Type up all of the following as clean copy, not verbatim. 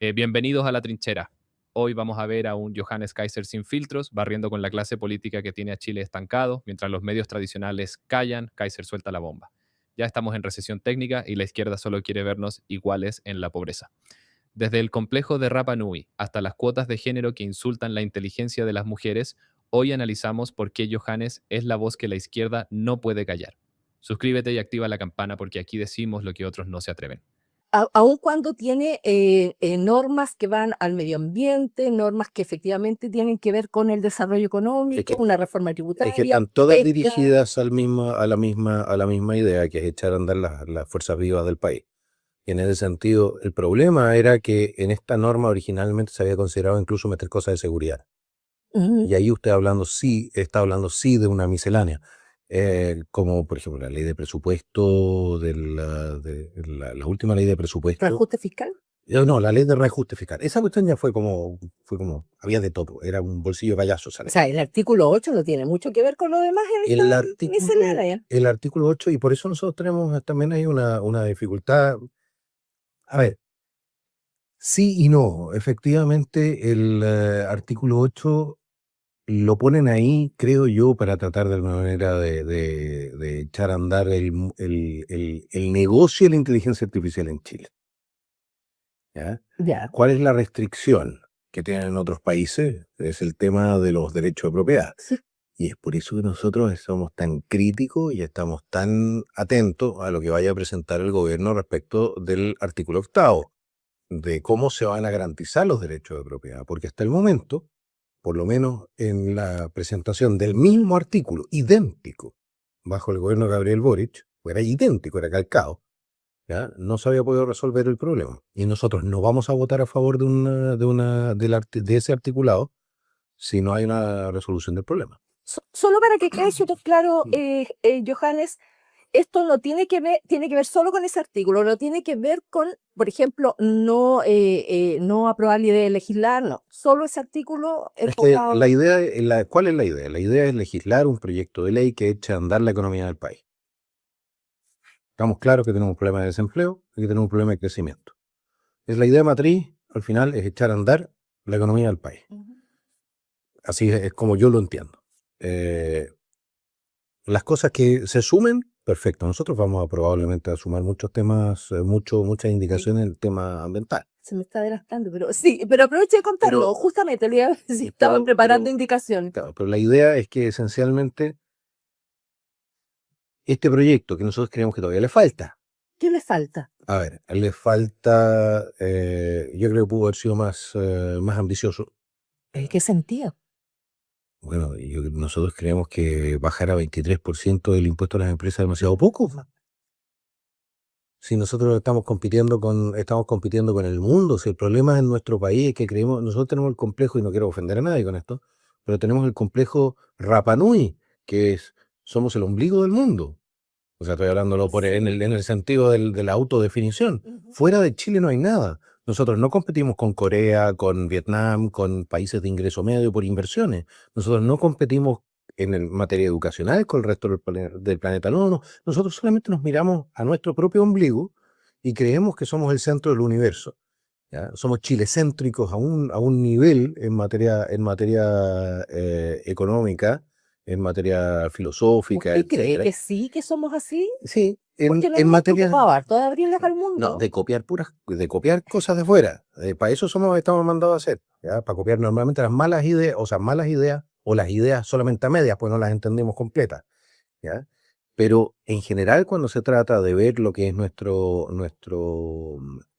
Bienvenidos a La Trinchera. Hoy vamos a ver a un Johannes Kaiser sin filtros, barriendo con la clase política que tiene a Chile estancado. Mientras los medios tradicionales callan, Kaiser suelta la bomba. Ya estamos en recesión técnica y la izquierda solo quiere vernos iguales en la pobreza. Desde el complejo de Rapa Nui hasta las cuotas de género que insultan la inteligencia de las mujeres, hoy analizamos por qué Johannes es la voz que la izquierda no puede callar. Suscríbete y activa la campana porque aquí decimos lo que otros no se atreven. Aun cuando tiene normas que van al medio ambiente, normas que efectivamente tienen que ver con el desarrollo económico, una reforma Es que tributaria, están todas pesca. dirigidas a la misma idea, que es echar a andar las fuerzas vivas del país. Y en ese sentido, el problema era que en esta norma originalmente se había considerado incluso meter cosas de seguridad. Y ahí usted está hablando sí de una miscelánea, como por ejemplo la ley de presupuesto, la última ley de presupuesto. ¿Reajuste fiscal? No, la ley de reajuste fiscal. Esa cuestión ya fue como, había de todo, era un bolsillo de payaso. O sea, el artículo 8 no tiene mucho que ver con lo demás en esta miscelánea. El artículo 8, y por eso nosotros tenemos también ahí una dificultad. A ver, sí y no. Efectivamente, el artículo 8 lo ponen ahí, creo yo, para tratar de alguna manera de echar a andar el negocio de la inteligencia artificial en Chile. ¿Ya? Ya. ¿Cuál es la restricción que tienen en otros países? Es el tema de los derechos de propiedad. Sí. Y es por eso que nosotros somos tan críticos y estamos tan atentos a lo que vaya a presentar el gobierno respecto del artículo 8, de cómo se van a garantizar los derechos de propiedad. Porque hasta el momento, por lo menos en la presentación del mismo artículo, idéntico, bajo el gobierno de Gabriel Boric, era idéntico, era calcado, ¿ya? No se había podido resolver el problema. Y nosotros no vamos a votar a favor de ese articulado si no hay una resolución del problema. Solo para que quede súper claro, Johannes, esto no tiene que ver solo con ese artículo, no tiene que ver con, por ejemplo, no aprobar la idea de legislar, no, solo ese artículo enfocado. Es que ¿cuál es la idea? La idea es legislar un proyecto de ley que eche a andar la economía del país. Estamos claros que tenemos un problema de desempleo y que tenemos un problema de crecimiento. Es la idea matriz, al final, es echar a andar la economía del país. Así es como yo lo entiendo. Las cosas que se sumen, perfecto. Nosotros vamos probablemente a sumar muchos temas, muchas indicaciones en el tema ambiental. Se me está adelantando, pero sí, pero aproveche de contarlo. Justamente le iba a decir si estaban preparando indicaciones. Claro, pero la idea es que esencialmente este proyecto que nosotros creemos que todavía le falta. ¿Qué le falta? A ver, le falta, yo creo que pudo haber sido más ambicioso. ¿En qué sentido? Bueno, nosotros creemos que bajar a 23% del impuesto a las empresas es demasiado poco. Si nosotros estamos compitiendo con el mundo, si el problema en nuestro país es que nosotros tenemos el complejo, y no quiero ofender a nadie con esto, pero tenemos el complejo Rapa Nui, que somos el ombligo del mundo. O sea, estoy hablándolo en el sentido de la autodefinición. Fuera de Chile no hay nada. Nosotros no competimos con Corea, con Vietnam, con países de ingreso medio por inversiones. Nosotros no competimos en materia educacional con el resto del planeta. No. Nosotros solamente nos miramos a nuestro propio ombligo y creemos que somos el centro del universo. ¿Ya? Somos chilecéntricos a un nivel en materia económica, en materia filosófica. ¿Usted cree que sí, que somos así? Sí, Porque no en materia de abrirles al mundo. No, de copiar cosas de fuera. Para eso estamos mandados a hacer, ¿ya? Para copiar normalmente las malas ideas, o las ideas solamente a medias, pues no las entendemos completas, ¿ya? Pero en general, cuando se trata de ver lo que es nuestro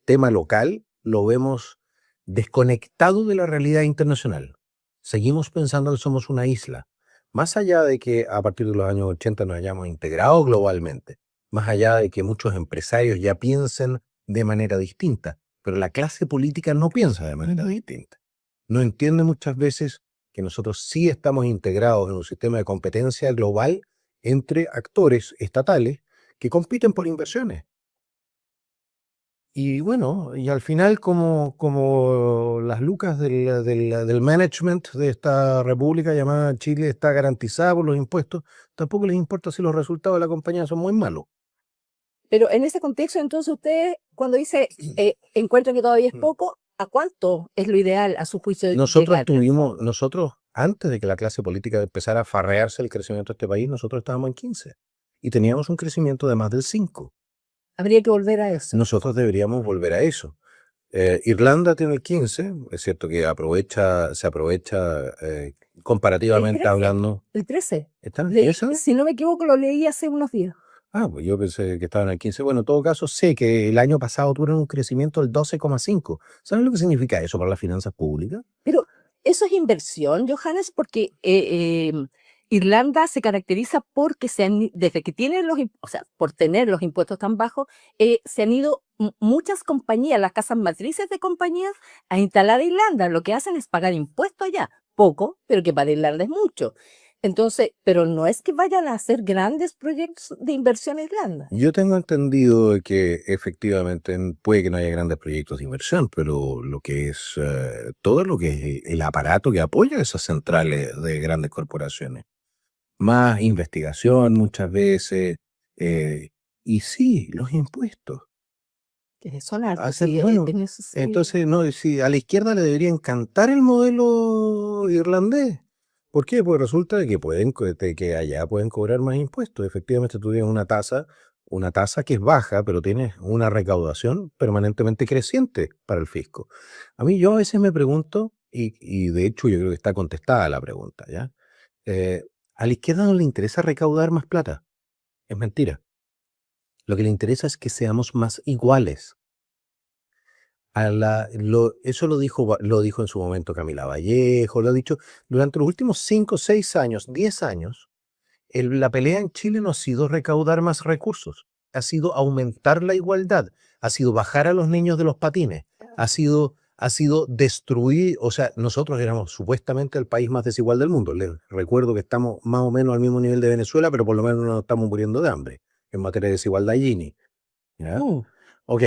tema local, lo vemos desconectado de la realidad internacional. Seguimos pensando que somos una isla. Más allá de que a partir de los años 80 nos hayamos integrado globalmente, más allá de que muchos empresarios ya piensen de manera distinta, pero la clase política no piensa de manera distinta. No entiende muchas veces que nosotros sí estamos integrados en un sistema de competencia global entre actores estatales que compiten por inversiones. Y bueno, y al final como las lucas del management de esta república llamada Chile está garantizada por los impuestos, tampoco les importa si los resultados de la compañía son muy malos. Pero en ese contexto, entonces, usted, cuando dice encuentran que todavía es poco, ¿A cuánto es lo ideal, a su juicio, Nosotros llegar? nosotros, antes de que la clase política empezara a farrearse el crecimiento de este país, nosotros estábamos en 15 y teníamos un crecimiento de más del 5. Habría que volver a eso. Nosotros deberíamos volver a eso. Irlanda tiene el 15, es cierto que se aprovecha comparativamente 13, hablando. el 13. ¿Está en el 13? Si no me equivoco, lo leí hace unos días. Pues yo pensé que estaba en el 15. Bueno, en todo caso, sé que el año pasado tuvieron un crecimiento del 12,5. ¿Saben lo que significa eso para las finanzas públicas? Pero eso es inversión, Johannes, porque Irlanda se caracteriza porque desde que tienen o sea, por tener los impuestos tan bajos, se han ido muchas compañías, las casas matrices de compañías, a instalar a Irlanda. Lo que hacen es pagar impuestos allá, poco, pero que para Irlanda es mucho. Entonces, pero no es que vayan a hacer grandes proyectos de inversión en Irlanda. Yo tengo entendido de que efectivamente puede que no haya grandes proyectos de inversión, pero lo que es todo lo que es el aparato que apoya esas centrales de grandes corporaciones. Más investigación muchas veces, y sí, los impuestos. Que son hartos, Hacer, sí, bueno, en eso sí. entonces, no, sí, a la izquierda le debería encantar el modelo irlandés. ¿Por qué? Pues resulta de que de que allá pueden cobrar más impuestos. Efectivamente, tú tienes una tasa que es baja, pero tienes una recaudación permanentemente creciente para el fisco. Yo a veces me pregunto, y de hecho yo creo que está contestada la pregunta, ¿ya? A la izquierda no le interesa recaudar más plata. Es mentira. Lo que le interesa es que seamos más iguales. Eso lo dijo en su momento Camila Vallejo, lo ha dicho durante los últimos 5, 6 años, 10 años. La pelea en Chile no ha sido recaudar más recursos, ha sido aumentar la igualdad, ha sido bajar a los niños de los patines, ha sido destruir, o sea, nosotros éramos supuestamente el país más desigual del mundo. Les recuerdo que estamos más o menos al mismo nivel de Venezuela, pero por lo menos no nos estamos muriendo de hambre en materia de desigualdad, Gini. ¿Ya? Ok,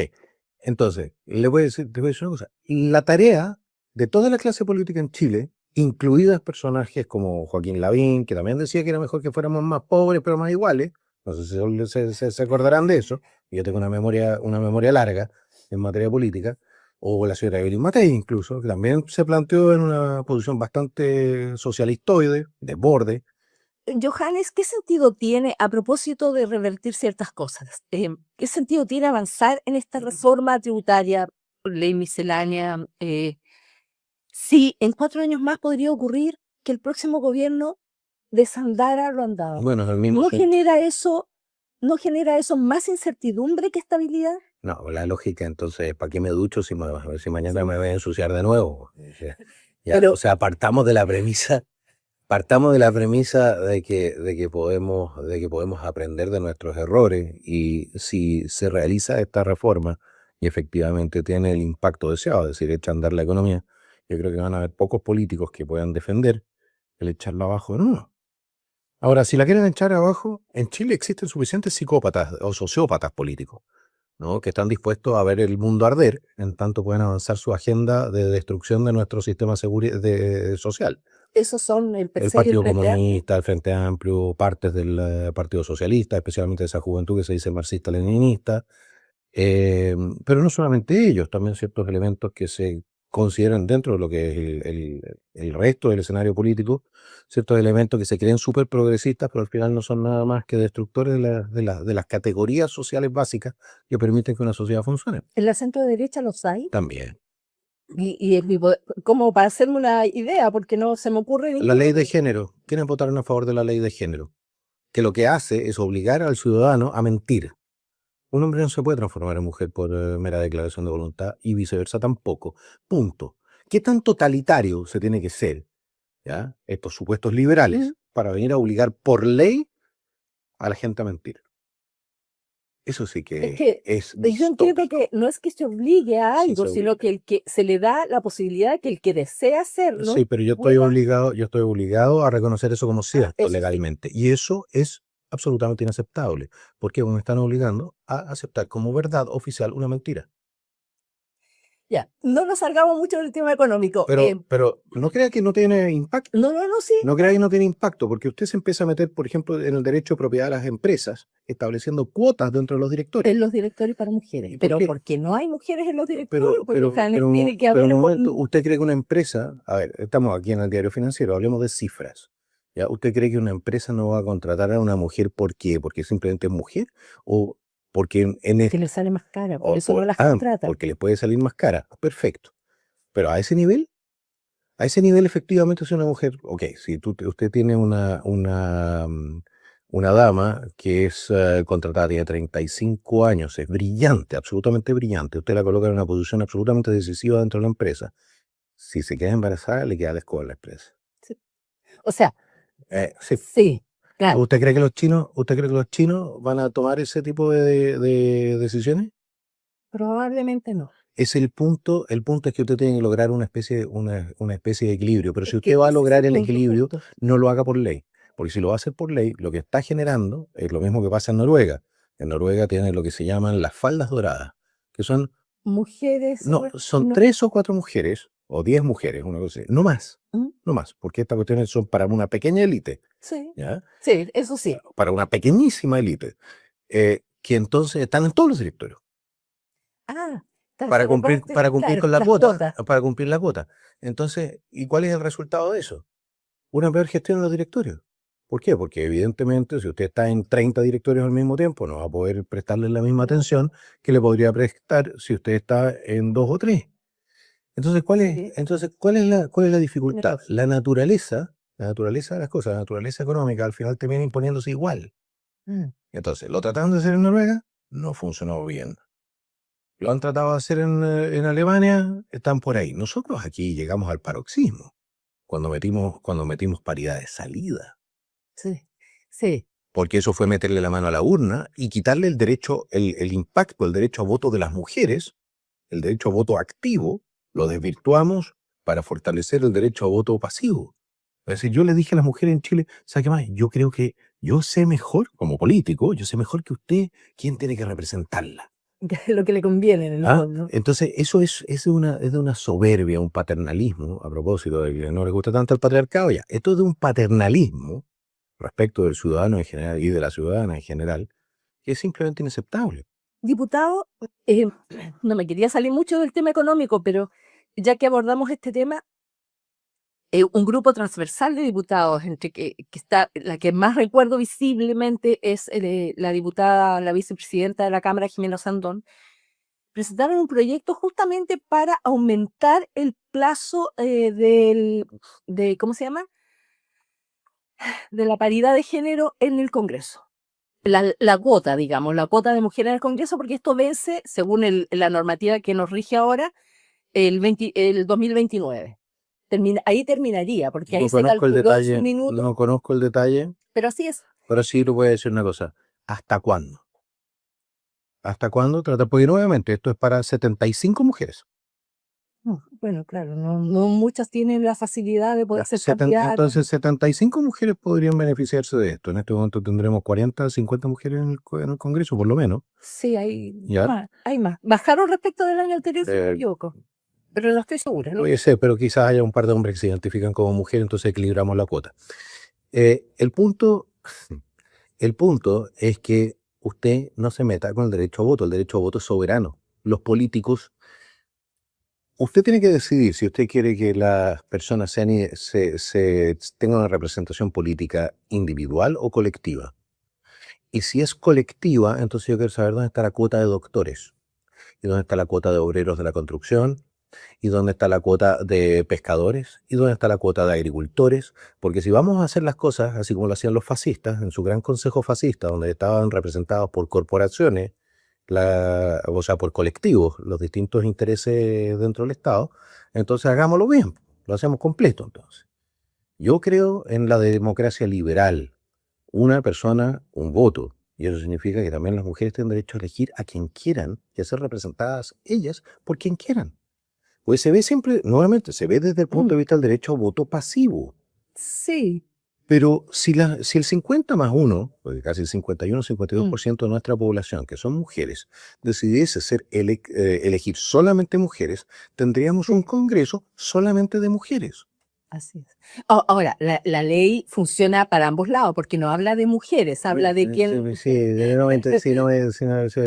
entonces, te voy a decir una cosa. La tarea de toda la clase política en Chile, incluidas personajes como Joaquín Lavín, que también decía que era mejor que fuéramos más pobres pero más iguales, no sé si se acordarán de eso, yo tengo una memoria larga en materia política, o la señora Evelyn Matei incluso, que también se planteó en una posición bastante socialistoide, de borde. Johannes, ¿qué sentido tiene, a propósito de revertir ciertas cosas, qué sentido tiene avanzar en esta reforma tributaria, ley miscelánea, si en 4 años más podría ocurrir que el próximo gobierno desandara lo andado? Bueno, el mismo ¿No genera eso más incertidumbre que estabilidad? No, la lógica entonces, ¿para qué me ducho si mañana me voy a ensuciar de nuevo? Ya, Pero o sea, partamos de la premisa de que podemos aprender de nuestros errores, y si se realiza esta reforma y efectivamente tiene el impacto deseado, es decir, echa a andar la economía, yo creo que van a haber pocos políticos que puedan defender el echarla abajo de nuevo. Ahora, si la quieren echar abajo, en Chile existen suficientes psicópatas o sociópatas políticos, ¿no? Que están dispuestos a ver el mundo arder en tanto pueden avanzar su agenda de destrucción de nuestro sistema social. esos son el El PC y el Partido Frente Amplio. Comunista, el Frente Amplio, partes del Partido Socialista, especialmente de esa juventud que se dice marxista-leninista. Pero no solamente ellos, también ciertos elementos que se consideran dentro de lo que es el resto del escenario político, ciertos elementos que se creen súper progresistas, pero al final no son nada más que destructores de las categorías sociales básicas que permiten que una sociedad funcione. ¿En la centro derecha los hay? También. Como para hacerme una idea, porque no se me ocurre La ninguno. ley de género. ¿Quiénes votaron a favor de la ley de género? Que lo que hace es obligar al ciudadano a mentir. Un hombre no se puede transformar en mujer por mera declaración de voluntad, y viceversa tampoco. Punto. ¿Qué tan totalitario se tiene que ser, ya, estos supuestos liberales, para venir a obligar por ley a la gente a mentir? Eso sí Es que que es yo entiendo distópico. que no es que se obligue a Sí, algo, se sino que se le da la posibilidad que el que desea hacerlo Sí, pero yo estoy pueda. obligado a reconocer eso como cierto Eso sí. legalmente. Y eso es absolutamente inaceptable, porque me están obligando a aceptar como verdad oficial una mentira. Ya, no nos salgamos mucho del tema económico. Pero no crea que no tiene impacto. No, sí. No crea que no tiene impacto, porque usted se empieza a meter, por ejemplo, en el derecho de propiedad de las empresas, estableciendo cuotas dentro de los directorios. En los directorios para mujeres. ¿Y por Pero qué? ¿por qué no hay mujeres en los directorios? Porque Pero tiene que un haber... momento, ¿usted cree que una empresa, a ver, estamos aquí en el diario financiero, hablemos de cifras, ¿ya? ¿Usted cree que una empresa no va a contratar a una mujer por qué? ¿Porque simplemente es mujer? ¿O porque que le sale más cara, por eso no las ah, contratan. porque le puede salir más cara? Perfecto. Pero a ese nivel efectivamente es una mujer, ok, si usted tiene una dama que es contratada, tiene 35 años, es brillante, absolutamente brillante, usted la coloca en una posición absolutamente decisiva dentro de la empresa. Si se queda embarazada, le queda la escoba en la empresa. Sí. O sea, Sí. sí, claro. ¿Usted cree que los chinos van a tomar ese tipo de decisiones? Probablemente no. Es el punto es que usted tiene que lograr una especie de equilibrio, pero Es si que usted va a ese es lograr el el punto, equilibrio, justo. no lo haga por ley, porque si lo va a hacer por ley, lo que está generando es lo mismo que pasa en Noruega. En Noruega tienen lo que se llaman las faldas doradas, que son, Mujeres... no, son 3 o 4 mujeres, o 10 mujeres, una cosa así, no más, ¿Mm? no más, porque estas cuestiones son para una pequeña élite, Sí, ¿ya? sí, eso sí. Para una pequeñísima élite, que entonces están en todos los directorios. Ah, Para cumplir con la las cuota, cuotas. para cumplir la cuota. Entonces, ¿y cuál es el resultado de eso? Una peor gestión de los directorios. ¿Por qué? Porque evidentemente si usted está en 30 directorios al mismo tiempo, no va a poder prestarle la misma atención que le podría prestar si usted está en 2 o 3. Entonces, ¿cuál Sí, es la dificultad? razón. La naturaleza de las cosas, la naturaleza económica al final termina imponiéndose igual. Entonces, lo trataron de hacer en Noruega, no funcionó bien. Lo han tratado de hacer en Alemania, están por ahí. Nosotros aquí llegamos al paroxismo cuando metimos paridad de salida, Sí, sí. porque eso fue meterle la mano a la urna y quitarle el derecho, el impacto, el derecho a voto de las mujeres, el derecho a voto activo, lo desvirtuamos para fortalecer el derecho a voto pasivo. Es decir, yo le dije a las mujeres en Chile, ¿sabe qué más? Yo creo que yo sé mejor, como político, yo sé mejor que usted quién tiene que representarla. Lo que le conviene en el fondo. Entonces, eso es de una soberbia, un paternalismo, a propósito de que no le gusta tanto el patriarcado, ya. Esto es de un paternalismo respecto del ciudadano en general y de la ciudadana en general, que es simplemente inaceptable. Diputado, no me quería salir mucho del tema económico, pero ya que abordamos este tema, un grupo transversal de diputados, entre que está, la que más recuerdo visiblemente es la diputada, la vicepresidenta de la Cámara, Jimena Sandón, presentaron un proyecto justamente para aumentar el plazo ¿cómo se llama? De la paridad de género en el Congreso. La cuota, digamos, la cuota de mujeres en el Congreso, porque esto vence, según la normativa que nos rige ahora, el 2029. Ahí terminaría, porque ahí No se conozco el calculó en detalle, su minuto, no conozco el detalle, pero así es. pero sí le voy a decir una cosa. ¿Hasta cuándo? ¿Hasta cuándo trata? Porque nuevamente esto es para 75 mujeres. Bueno, claro, no muchas tienen la facilidad de poder ser candidatas. Entonces, 75 mujeres podrían beneficiarse de esto. En este momento tendremos 40, 50 mujeres en el Congreso, por lo menos. Sí, hay ¿Ya? más, hay más. Bajaron respecto del año anterior, si no me equivoco, pero no estoy segura. ¿No? Puede ser, pero quizás haya un par de hombres que se identifican como mujeres, entonces equilibramos la cuota. El punto es que usted no se meta con el derecho a voto. El derecho a voto es soberano. Los políticos, usted tiene que decidir si usted quiere que las personas tengan una representación política individual o colectiva. Y si es colectiva, entonces yo quiero saber dónde está la cuota de doctores, y dónde está la cuota de obreros de la construcción, y dónde está la cuota de pescadores, y dónde está la cuota de agricultores, porque si vamos a hacer las cosas así como lo hacían los fascistas, en su gran consejo fascista, donde estaban representados por corporaciones, o sea, por colectivos, los distintos intereses dentro del Estado, entonces hagámoslo bien, lo hacemos completo entonces. Yo creo en la democracia liberal, una persona, un voto, y eso significa que también las mujeres tienen derecho a elegir a quien quieran y a ser representadas ellas por quien quieran. Pues se ve siempre, nuevamente, se ve desde el punto de vista del derecho a voto pasivo. Sí. Pero si el 50 más 1, porque casi el 51, Mm. 52% de nuestra población, que son mujeres, decidiese elegir solamente mujeres, tendríamos un Sí. Congreso solamente de mujeres. Así es. Ahora, la ley funciona para ambos lados, porque no habla de mujeres, habla de quién. Sí,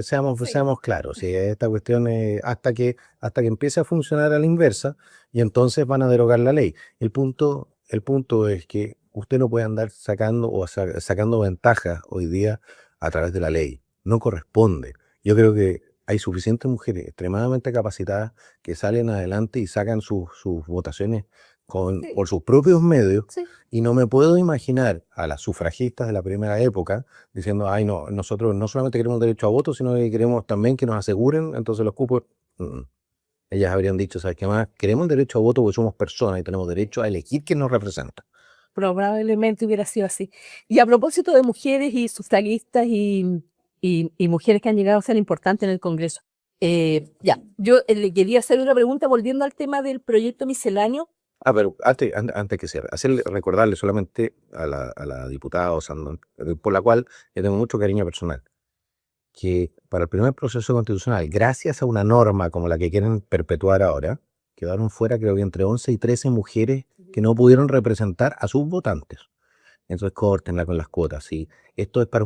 seamos, Sí. seamos claros, sí, esta cuestión es hasta que empiece a funcionar a la inversa y entonces van a derogar la ley. El punto es que usted no puede andar sacando ventajas hoy día a través de la ley. No corresponde. Yo creo que hay suficientes mujeres extremadamente capacitadas que salen adelante y sacan sus votaciones Sí, por sus propios medios. sí. Y no me puedo imaginar a las sufragistas de la primera época diciendo, ay, no, nosotros no solamente queremos derecho a voto, sino que queremos también que nos aseguren, entonces los cupos. Ellas habrían dicho, ¿sabes qué más? Queremos el derecho a voto porque somos personas y tenemos derecho a elegir quién nos representa. Probablemente hubiera sido así. Y a propósito de mujeres y sufragistas y mujeres que han llegado a ser importantes en el Congreso, ya, yo le quería hacer una pregunta volviendo al tema del proyecto misceláneo. Pero antes que cierre, recordarle solamente a la diputada Osandón, por la cual yo tengo mucho cariño personal, que para el primer proceso constitucional, gracias a una norma como la que quieren perpetuar ahora, quedaron fuera creo que entre 11 y 13 mujeres que no pudieron representar a sus votantes. Entonces córtenla con las cuotas, ¿sí? Esto es para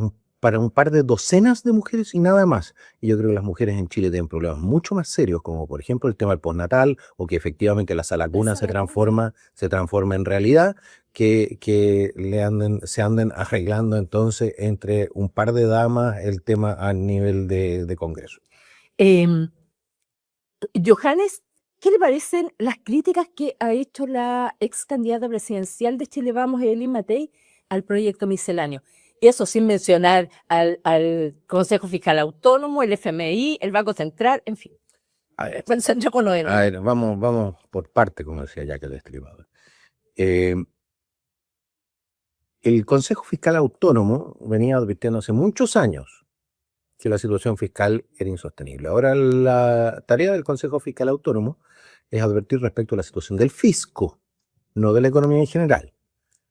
un par de docenas de mujeres y nada más. Y yo creo que las mujeres en Chile tienen problemas mucho más serios, como por ejemplo el tema del postnatal, o que efectivamente la sala cuna se transforma en realidad, que se anden arreglando entonces entre un par de damas el tema a nivel de Congreso. Johannes, ¿qué le parecen las críticas que ha hecho la ex candidata presidencial de Chile Vamos, Evelyn Matei, al proyecto misceláneo? Eso sin mencionar al Consejo Fiscal Autónomo, el FMI, el Banco Central, en fin. A ver, El centro económico. vamos por parte, como decía Jack el Destripador. El Consejo Fiscal Autónomo venía advirtiendo hace muchos años que la situación fiscal era insostenible. Ahora la tarea del Consejo Fiscal Autónomo es advertir respecto a la situación del fisco, no de la economía en general,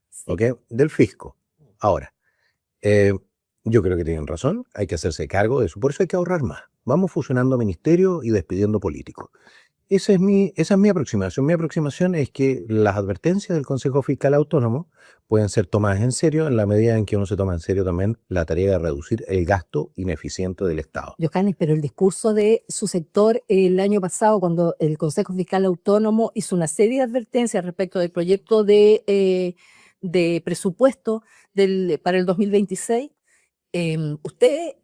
Sí. ¿ok? Del fisco. Ahora, yo creo que tienen razón, hay que hacerse cargo de eso, por eso hay que ahorrar más. Vamos fusionando ministerios y despidiendo políticos. Esa es mi aproximación. Mi aproximación es que las advertencias del Consejo Fiscal Autónomo pueden ser tomadas en serio en la medida en que uno se toma en serio también la tarea de reducir el gasto ineficiente del Estado. Johannes, pero el discurso de su sector el año pasado, cuando el Consejo Fiscal Autónomo hizo una serie de advertencias respecto del proyecto de presupuesto para el 2026, usted,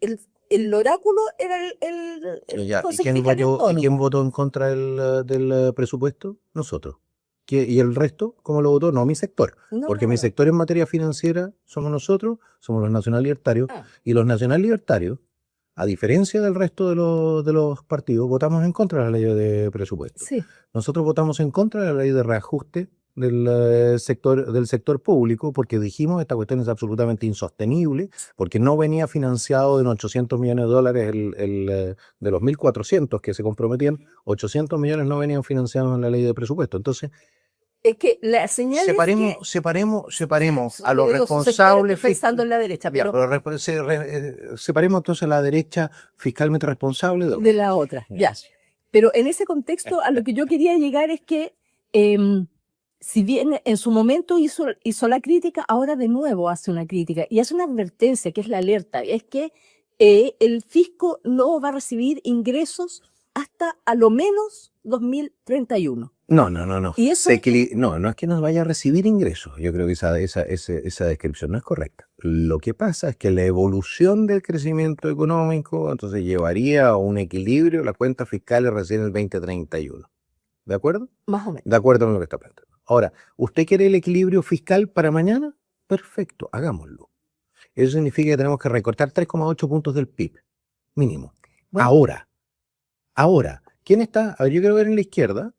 el oráculo era el Ya, ¿y Consejo Fiscal quién Autónomo. votó en contra del presupuesto? Nosotros. ¿Y el resto? ¿Cómo lo votó? No, mi sector. No, Porque no, mi no. sector en materia financiera somos nosotros, somos los nacional libertarios. Ah, Y los nacional libertarios, a diferencia del resto de los partidos, votamos en contra de la ley de presupuesto. sí. Nosotros votamos en contra de la ley de reajuste del sector público porque dijimos esta cuestión es absolutamente insostenible, porque no venía financiado en 800 millones de dólares de los 1.400 que se comprometían, 800 millones no venían financiados en la ley de presupuesto. Entonces, Es que la señal es que separemos a yo los digo, su sector responsables está pensando en la derecha, Ya, pero pero separemos entonces a la derecha fiscalmente responsable de la otra, ya. Pero en ese contexto, a lo que yo quería llegar es que, si bien en su momento hizo la crítica, ahora de nuevo hace una crítica y hace una advertencia, que es la alerta, es que el fisco no va a recibir ingresos hasta a lo menos 2031. No. Y eso No es que nos vaya a recibir ingresos. Yo creo que esa descripción no es correcta. Lo que pasa es que la evolución del crecimiento económico entonces llevaría a un equilibrio la cuenta fiscal recién el 2031. ¿De acuerdo? más o menos. De acuerdo con lo que está planteando. Ahora, ¿usted quiere el equilibrio fiscal para mañana? Perfecto, hagámoslo. Eso significa que tenemos que recortar 3,8 puntos del PIB, mínimo. Bueno. Ahora, ¿quién está? A ver, yo quiero ver a la izquierda,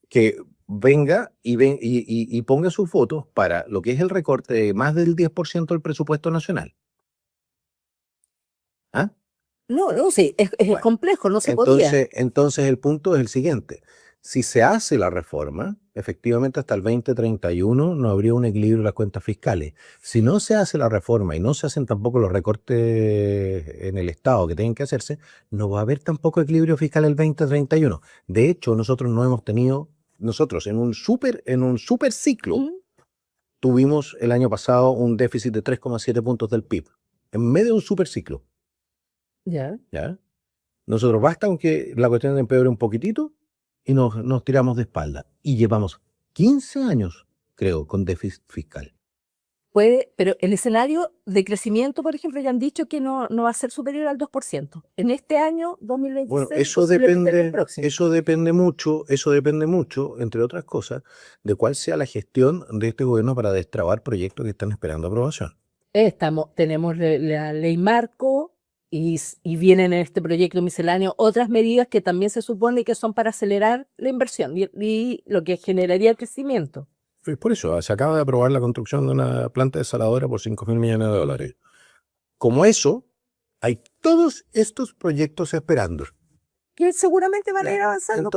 que venga y ponga sus votos para lo que es el recorte de más del 10% del presupuesto nacional. ¿Ah? No, sí, es Bueno, complejo, no se podía. Entonces el punto es el siguiente. Si se hace la reforma, efectivamente hasta el 2031 no habría un equilibrio en las cuentas fiscales. Si no se hace la reforma y no se hacen tampoco los recortes en el Estado que tienen que hacerse, no va a haber tampoco equilibrio fiscal el 2031. De hecho, nosotros no hemos tenido, nosotros en un super ciclo, ¿Mm? tuvimos el año pasado un déficit de 3,7 puntos del PIB, en medio de un super ciclo. Ya. ¿Ya? Nosotros basta con que la cuestión empeore un poquitito y nos tiramos de espalda. Y llevamos 15 años, creo, con déficit fiscal. Puede, pero el escenario de crecimiento, por ejemplo, ya han dicho que no va a ser superior al 2%. En este año, 2026, Bueno, eso posiblemente en el depende, próximo. eso depende mucho, entre otras cosas, de cuál sea la gestión de este gobierno para destrabar proyectos que están esperando aprobación. Tenemos la ley marco y vienen en este proyecto misceláneo otras medidas que también se supone que son para acelerar la inversión y lo que generaría el crecimiento. Pues por eso, se acaba de aprobar la construcción de una planta desaladora por $5.000 millones. Como eso, hay todos estos proyectos esperando. Que seguramente van a ir avanzando.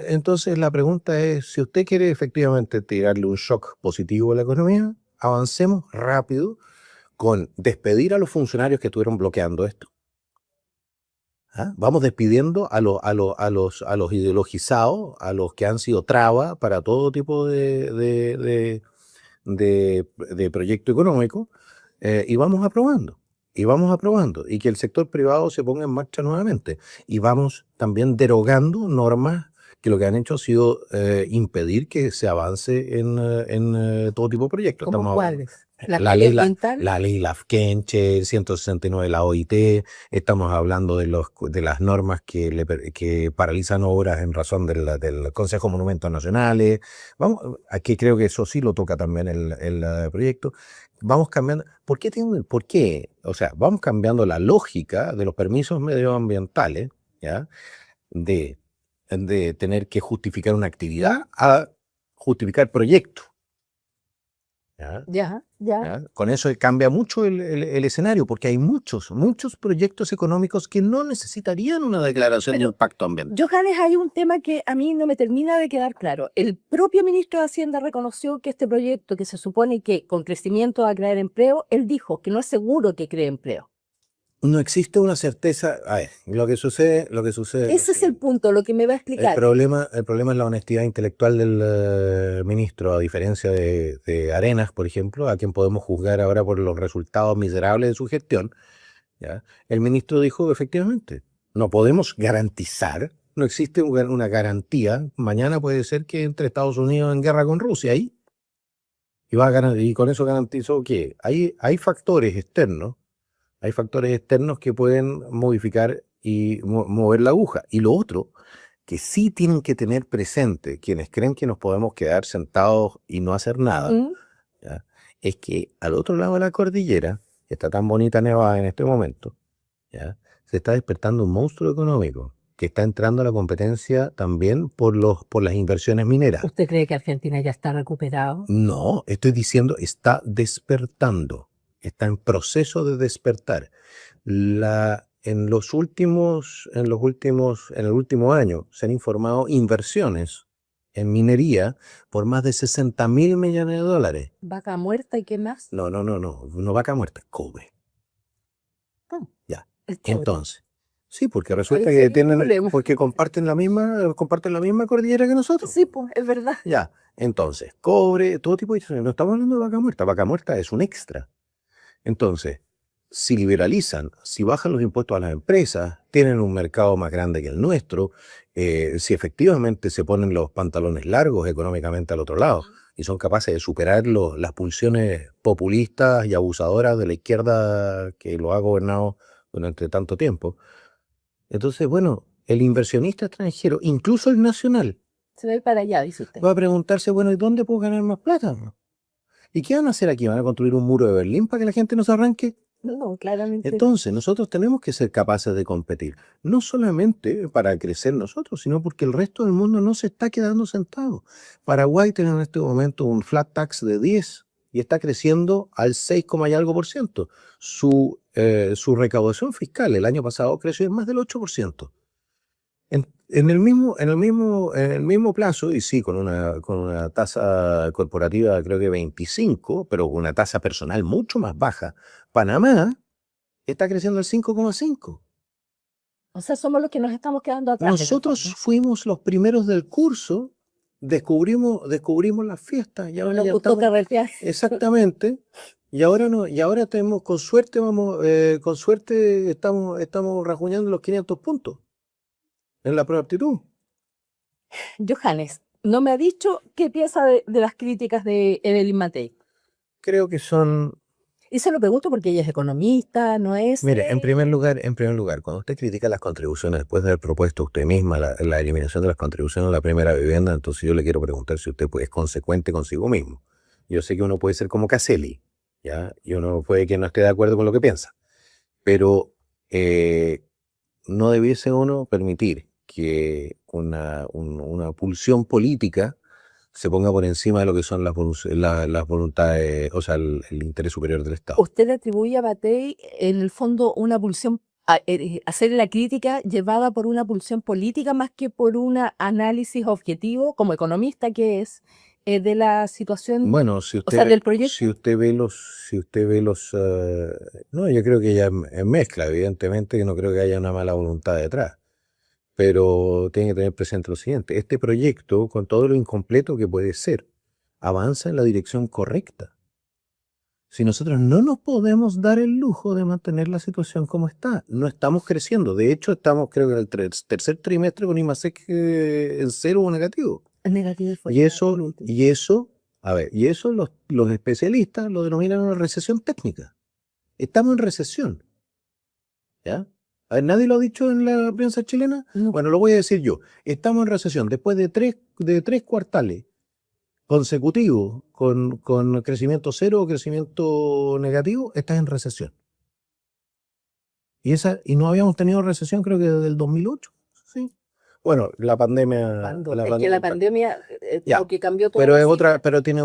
Entonces la pregunta es, si usted quiere efectivamente tirarle un shock positivo a la economía, avancemos rápido con despedir a los funcionarios que estuvieron bloqueando esto. ¿Ah? Vamos despidiendo a los ideologizados, a los que han sido traba para todo tipo de proyecto económico, y vamos aprobando. Y que el sector privado se ponga en marcha nuevamente. Y vamos también derogando normas que lo que han hecho ha sido impedir que se avance en todo tipo de proyectos. ¿Cómo cuáles? La ley Lafkenche, 169 de la OIT, estamos hablando de las normas que paralizan obras en razón del Consejo de Monumentos Nacionales. Vamos, aquí creo que eso sí lo toca también el proyecto. Vamos cambiando. ¿Por qué? O sea, vamos cambiando la lógica de los permisos medioambientales, ¿ya? De tener que justificar una actividad a justificar proyectos. Ya. Con eso cambia mucho el escenario, porque hay muchos proyectos económicos que no necesitarían una declaración de impacto ambiental. Johannes, hay un tema que a mí no me termina de quedar claro. El propio ministro de Hacienda reconoció que este proyecto, que se supone que con crecimiento va a crear empleo, él dijo que no es seguro que cree empleo. No existe una certeza. A ver, lo que sucede. Ese es el punto, lo que me va a explicar. El problema es la honestidad intelectual del ministro, a diferencia de Arenas, por ejemplo, a quien podemos juzgar ahora por los resultados miserables de su gestión. ¿Ya? El ministro dijo, efectivamente, no podemos garantizar, no existe una garantía. Mañana puede ser que entre Estados Unidos en guerra con Rusia y con eso garantizó que hay factores externos. Hay factores externos que pueden modificar y mover la aguja. Y lo otro, que sí tienen que tener presente quienes creen que nos podemos quedar sentados y no hacer nada, ¿ya? Es que al otro lado de la cordillera, que está tan bonita nevada en este momento, ¿ya? Se está despertando un monstruo económico que está entrando a la competencia también por las inversiones mineras. ¿Usted cree que Argentina ya está recuperado? No, estoy diciendo está despertando. Está en proceso de despertar. En el último año se han informado inversiones en minería por más de $60.000 millones. ¿Vaca muerta y qué más? No vaca muerta, cobre. Ya. Entonces, sí, porque resulta que porque comparten la misma cordillera que nosotros. Sí, pues, es verdad. Ya. Entonces, cobre, todo tipo de... No estamos hablando de vaca muerta. Vaca muerta es un extra. Entonces, si liberalizan, si bajan los impuestos a las empresas, tienen un mercado más grande que el nuestro, si efectivamente se ponen los pantalones largos económicamente al otro lado y son capaces de superar las pulsiones populistas y abusadoras de la izquierda que lo ha gobernado durante tanto tiempo. Entonces, bueno, el inversionista extranjero, incluso el nacional, se va a ir para allá, dice usted. Va a preguntarse, bueno, ¿y dónde puedo ganar más plata? ¿Y qué van a hacer aquí? ¿Van a construir un muro de Berlín para que la gente no se arranque? No, claramente. Entonces, nosotros tenemos que ser capaces de competir, no solamente para crecer nosotros, sino porque el resto del mundo no se está quedando sentado. Paraguay tiene en este momento un flat tax de 10 y está creciendo al 6, y algo por ciento. Su recaudación fiscal el año pasado creció en más del 8%. En el mismo plazo, y sí, con una tasa corporativa creo que 25, pero con una tasa personal mucho más baja, Panamá está creciendo al 5,5. O sea, somos los que nos estamos quedando atrás. en el Nosotros fondo. fuimos los primeros del curso, descubrimos las fiestas y ahora Nos ya gustó estamos, carretear. exactamente, y ahora tenemos, con suerte estamos rajuñando los 500 puntos en la prueba de aptitud. Johannes, no me ha dicho qué piensa de las críticas de Evelyn Matei. Creo que son, Y se lo pregunto porque ella es economista, no es... mire, en primer lugar, cuando usted critica las contribuciones después de haber propuesto usted misma la eliminación de las contribuciones a la primera vivienda, entonces yo le quiero preguntar si usted es consecuente consigo mismo. Yo sé que uno puede ser como Caselli, ¿ya? Y uno puede que no esté de acuerdo con lo que piensa, pero no debiese uno permitir que una pulsión política se ponga por encima de lo que son las voluntades, o sea, el interés superior del Estado. Usted le atribuye a Matei, en el fondo, una pulsión, hacer la crítica llevada por una pulsión política más que por un análisis objetivo, como economista que es, de la situación, Bueno, o sea, del proyecto. si usted ve los, no, yo creo que ella mezcla, evidentemente, que no creo que haya una mala voluntad detrás, pero tiene que tener presente lo siguiente: este proyecto, con todo lo incompleto que puede ser, avanza en la dirección correcta. Si nosotros no nos podemos dar el lujo de mantener la situación como está, no estamos creciendo. De hecho, estamos, creo que en el tercer trimestre con IMASEC en cero o negativo. Negativo fue Y eso, el último. y eso los especialistas lo denominan una recesión técnica. Estamos en recesión. ¿Ya? A ver, ¿nadie lo ha dicho en la prensa chilena? No. Bueno, lo voy a decir yo. Estamos en recesión. Después de tres cuartales consecutivos con crecimiento cero o crecimiento negativo, estás en recesión. Y no habíamos tenido recesión, creo que desde el 2008. ¿Sí? Bueno, la pandemia. Es que la pandemia Ya, como que cambió todo. pero tiene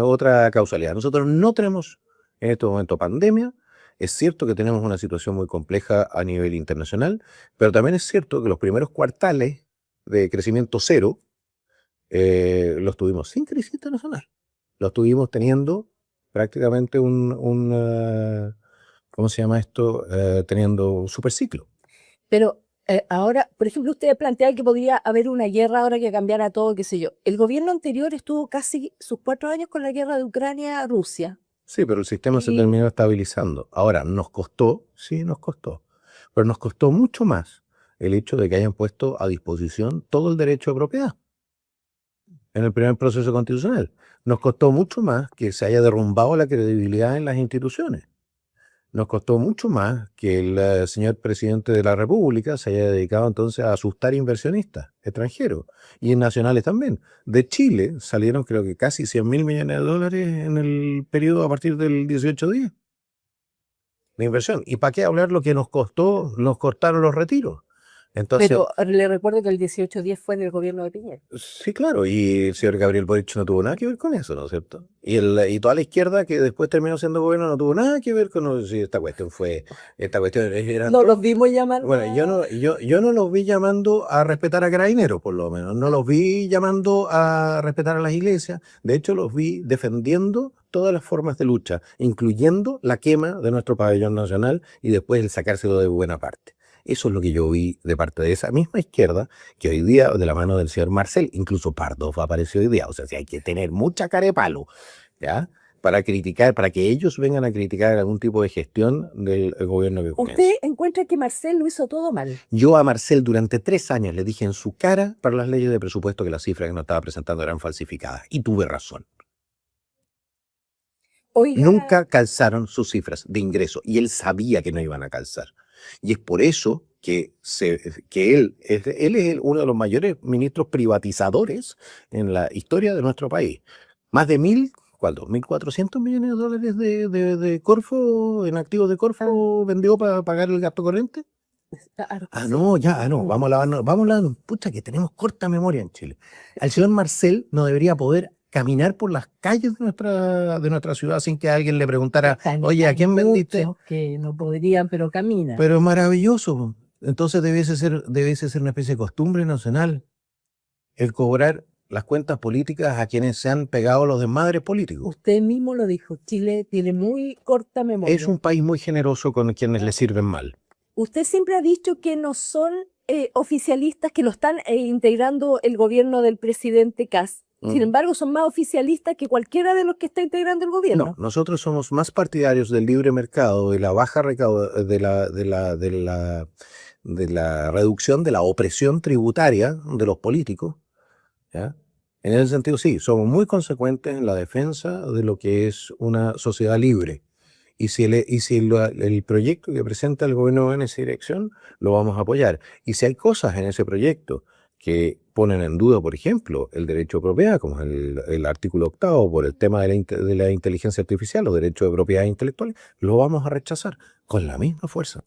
otra causalidad. Nosotros no tenemos en este momento pandemia. Es cierto que tenemos una situación muy compleja a nivel internacional, pero también es cierto que los primeros cuartales de crecimiento cero los tuvimos sin crisis internacional. Los tuvimos teniendo prácticamente ¿cómo se llama esto? Teniendo un superciclo. Pero ahora, por ejemplo, usted plantea que podría haber una guerra ahora que cambiara todo, qué sé yo. El gobierno anterior estuvo casi sus 4 años con la guerra de Ucrania-Rusia. Sí, pero el sistema se Y- terminó estabilizando. Ahora, nos costó, pero nos costó mucho más el hecho de que hayan puesto a disposición todo el derecho de propiedad en el primer proceso constitucional. Nos costó mucho más que se haya derrumbado la credibilidad en las instituciones. Nos costó mucho más que el señor presidente de la República se haya dedicado entonces a asustar inversionistas extranjeros y nacionales también. De Chile salieron creo que casi 100.000 millones de dólares en el periodo a partir del 18-10 de inversión. ¿Y para qué hablar lo que nos costó, nos cortaron los retiros? Entonces, Pero le recuerdo que el 18-10 fue del gobierno de Piñera. sí, claro, y el señor Gabriel Boric no tuvo nada que ver con eso, ¿no es cierto? Y toda la izquierda que después terminó siendo gobierno no tuvo nada que ver con si esta cuestión era No los vimos llamar. bueno, yo no los vi llamando a respetar a Carabineros, por lo menos. No los vi llamando a respetar a las iglesias. De hecho, los vi defendiendo todas las formas de lucha, incluyendo la quema de nuestro pabellón nacional y después el sacárselo de buena parte. Eso es lo que yo vi de parte de esa misma izquierda que hoy día, de la mano del señor Marcel, incluso Pardoff apareció hoy día. O sea, si hay que tener mucha cara de palo, ¿ya? Para criticar, para que ellos vengan a criticar algún tipo de gestión del gobierno que comienza. ¿Usted encuentra que Marcel lo hizo todo mal? Yo a Marcel durante 3 años le dije en su cara para las leyes de presupuesto que las cifras que nos estaba presentando eran falsificadas. Y tuve razón. Oiga, Nunca calzaron sus cifras de ingreso y él sabía que no iban a calzar. Y es por eso que él es uno de los mayores ministros privatizadores en la historia de nuestro país. Más de 1.400 millones de dólares de Corfo, en activos de Corfo, vendió para pagar el gasto corriente. No, vamos a lavarnos. Pucha, que tenemos corta memoria en Chile. El señor Marcel no debería poder caminar por las calles de nuestra ciudad sin que alguien le preguntara, oye, ¿a quién vendiste? Que no podrían, pero caminan. Pero es maravilloso. Entonces debiese ser una especie de costumbre nacional el cobrar las cuentas políticas a quienes se han pegado los desmadres políticos. Usted mismo lo dijo, Chile tiene muy corta memoria. Es un país muy generoso con quienes le sirven mal. Usted siempre ha dicho que no son oficialistas, que lo están integrando el gobierno del presidente Kast. Sin embargo, son más oficialistas que cualquiera de los que está integrando el gobierno. No, nosotros somos más partidarios del libre mercado, de la baja de la reducción de la opresión tributaria de los políticos, ¿ya? En ese sentido, sí, somos muy consecuentes en la defensa de lo que es una sociedad libre. Y si el proyecto que presenta el gobierno va en esa dirección, lo vamos a apoyar. Y si hay cosas en ese proyecto que ponen en duda, por ejemplo, el derecho de propiedad, como el artículo 8 por el tema de la inteligencia artificial, los derechos de propiedad intelectual, lo vamos a rechazar con la misma fuerza.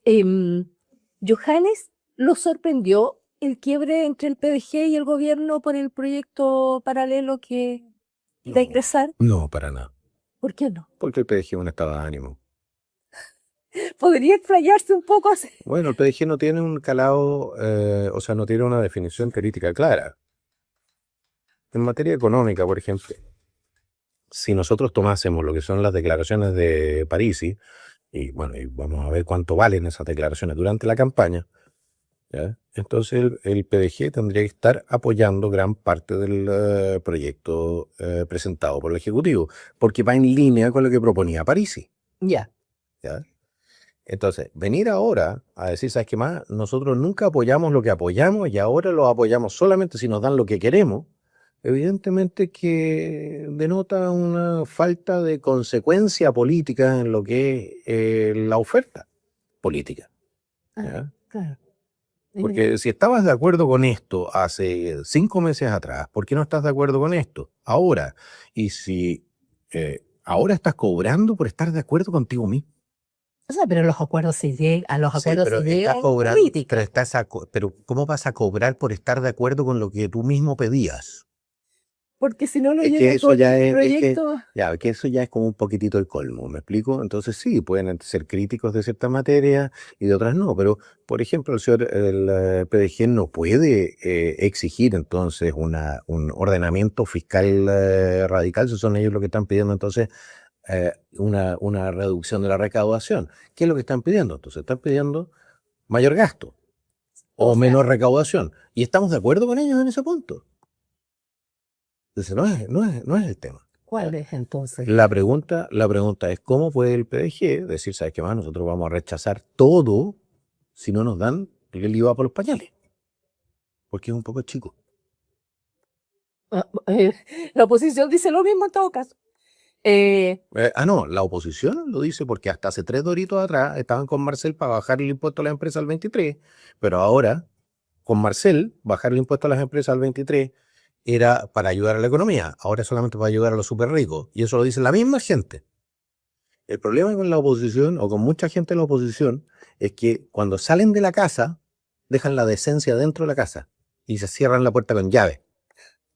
Johannes, ¿lo sorprendió el quiebre entre el PDG y el gobierno por el proyecto paralelo que de ingresar? No, para nada. ¿Por qué no? Porque el PDG es un estado de ánimo. ¿Podría explayarse un poco así? Bueno, el PDG no tiene un calado, o sea, no tiene una definición política clara. En materia económica, por ejemplo, si nosotros tomásemos lo que son las declaraciones de Parisi, y bueno, y vamos a ver cuánto valen esas declaraciones durante la campaña, ¿ya? Entonces el PDG tendría que estar apoyando gran parte del proyecto presentado por el Ejecutivo, porque va en línea con lo que proponía Parisi. Ya. ¿Ya? Entonces, venir ahora a decir, ¿sabes qué más? Nosotros nunca apoyamos lo que apoyamos y ahora lo apoyamos solamente si nos dan lo que queremos, evidentemente que denota una falta de consecuencia política en lo que es la oferta política. ¿Ya? Claro. Porque si estabas de acuerdo con esto hace 5 meses atrás, ¿por qué no estás de acuerdo con esto ahora? Y si ahora estás cobrando por estar de acuerdo contigo mismo. O sea, pero los acuerdos se llegan, a los acuerdos pero se llegan estás en cobrando, política. pero ¿cómo vas a cobrar por estar de acuerdo con lo que tú mismo pedías? Porque si no lo Es que llega eso con ya el es que, proyecto. ya, que eso ya es como un poquitito el colmo, ¿me explico? Entonces sí, pueden ser críticos de ciertas materias y de otras no, pero por ejemplo el PDG no puede exigir entonces un ordenamiento fiscal radical, si son ellos los que están pidiendo entonces una reducción de la recaudación. ¿Qué es lo que están pidiendo? Entonces están pidiendo mayor gasto o menor recaudación. Y estamos de acuerdo con ellos en ese punto. Entonces no es el tema. ¿Cuál es entonces? La pregunta es ¿cómo puede el PDG decir, ¿sabes qué más? Nosotros vamos a rechazar todo si no nos dan el IVA por los pañales? Porque es un poco chico. La oposición dice lo mismo en todo caso. No, la oposición lo dice porque hasta hace 3 doritos atrás estaban con Marcel para bajar el impuesto a las empresas al 23, pero ahora con Marcel bajar el impuesto a las empresas al 23 era para ayudar a la economía, ahora solamente para ayudar a los súper ricos, y eso lo dice la misma gente. El problema con la oposición, o con mucha gente de la oposición, es que cuando salen de la casa, dejan la decencia dentro de la casa y se cierran la puerta con llave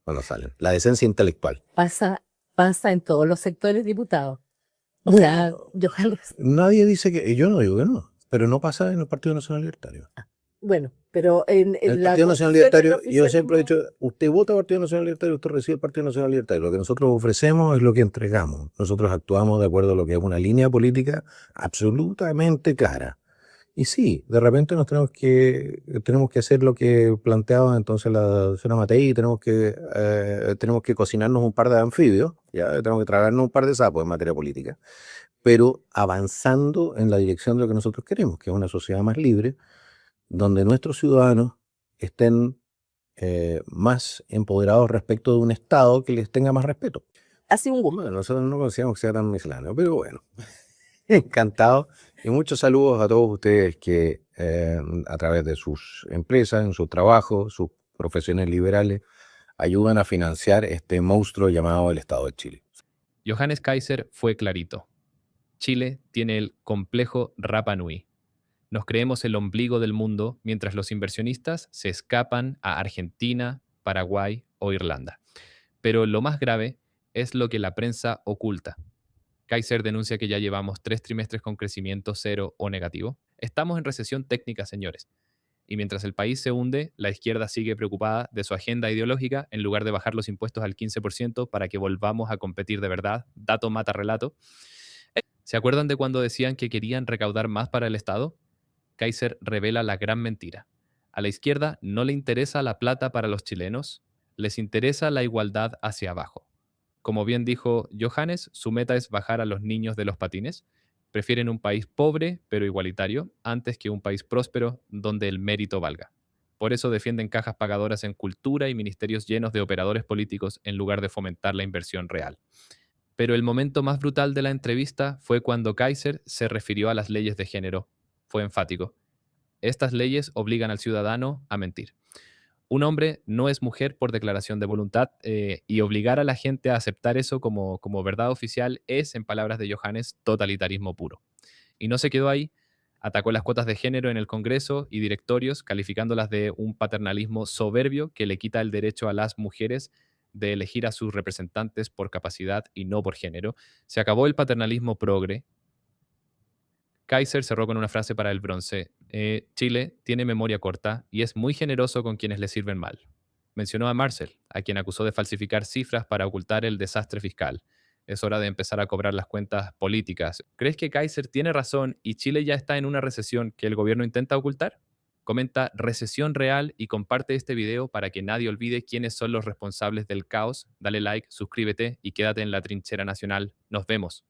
cuando salen. La decencia intelectual. Pasa en todos los sectores, diputados. O sea, Johannes. Nadie dice que, yo no digo que no, pero no pasa en el Partido Nacional Libertario. Bueno, pero en El la Partido Nacional oposición, el Libertario, yo siempre he oficialismo- dicho, usted vota Partido Nacional Libertario, usted recibe el Partido Nacional Libertario. Lo que nosotros ofrecemos es lo que entregamos. Nosotros actuamos de acuerdo a lo que es una línea política absolutamente clara. Y sí, de repente tenemos que hacer lo que planteaba entonces la señora Matei, tenemos que cocinarnos un par de anfibios, ya tenemos que tragarnos un par de sapos en materia política, pero avanzando en la dirección de lo que nosotros queremos, que es una sociedad más libre, donde nuestros ciudadanos estén más empoderados respecto de un Estado que les tenga más respeto. Ha sido un gusto. Bueno, nosotros no consideramos que sea tan misceláneo, pero bueno, encantado. Y muchos saludos a todos ustedes que a través de sus empresas, en su trabajo, sus profesiones liberales, ayudan a financiar este monstruo llamado el Estado de Chile. Johannes Kaiser fue clarito. Chile tiene el complejo Rapa Nui. Nos creemos el ombligo del mundo mientras los inversionistas se escapan a Argentina, Paraguay o Irlanda. Pero lo más grave es lo que la prensa oculta. Kaiser denuncia que ya llevamos 3 trimestres con crecimiento cero o negativo. Estamos en recesión técnica, señores. Y mientras el país se hunde, la izquierda sigue preocupada de su agenda ideológica en lugar de bajar los impuestos al 15% para que volvamos a competir de verdad. Dato mata relato. ¿Se acuerdan de cuando decían que querían recaudar más para el Estado? Kaiser revela la gran mentira. A la izquierda no le interesa la plata para los chilenos, les interesa la igualdad hacia abajo. Como bien dijo Johannes, su meta es bajar a los niños de los patines. Prefieren un país pobre pero igualitario antes que un país próspero donde el mérito valga. Por eso defienden cajas pagadoras en cultura y ministerios llenos de operadores políticos en lugar de fomentar la inversión real. Pero el momento más brutal de la entrevista fue cuando Kaiser se refirió a las leyes de género. Fue enfático. Estas leyes obligan al ciudadano a mentir. Un hombre no es mujer por declaración de voluntad y obligar a la gente a aceptar eso como verdad oficial es, en palabras de Johannes, totalitarismo puro. Y no se quedó ahí, atacó las cuotas de género en el Congreso y directorios, calificándolas de un paternalismo soberbio que le quita el derecho a las mujeres de elegir a sus representantes por capacidad y no por género. Se acabó el paternalismo progre. Kaiser cerró con una frase para el bronce. Chile tiene memoria corta y es muy generoso con quienes le sirven mal. Mencionó a Marcel, a quien acusó de falsificar cifras para ocultar el desastre fiscal. Es hora de empezar a cobrar las cuentas políticas. ¿Crees que Kaiser tiene razón y Chile ya está en una recesión que el gobierno intenta ocultar? Comenta recesión real y comparte este video para que nadie olvide quiénes son los responsables del caos. Dale like, suscríbete y quédate en la trinchera nacional. Nos vemos.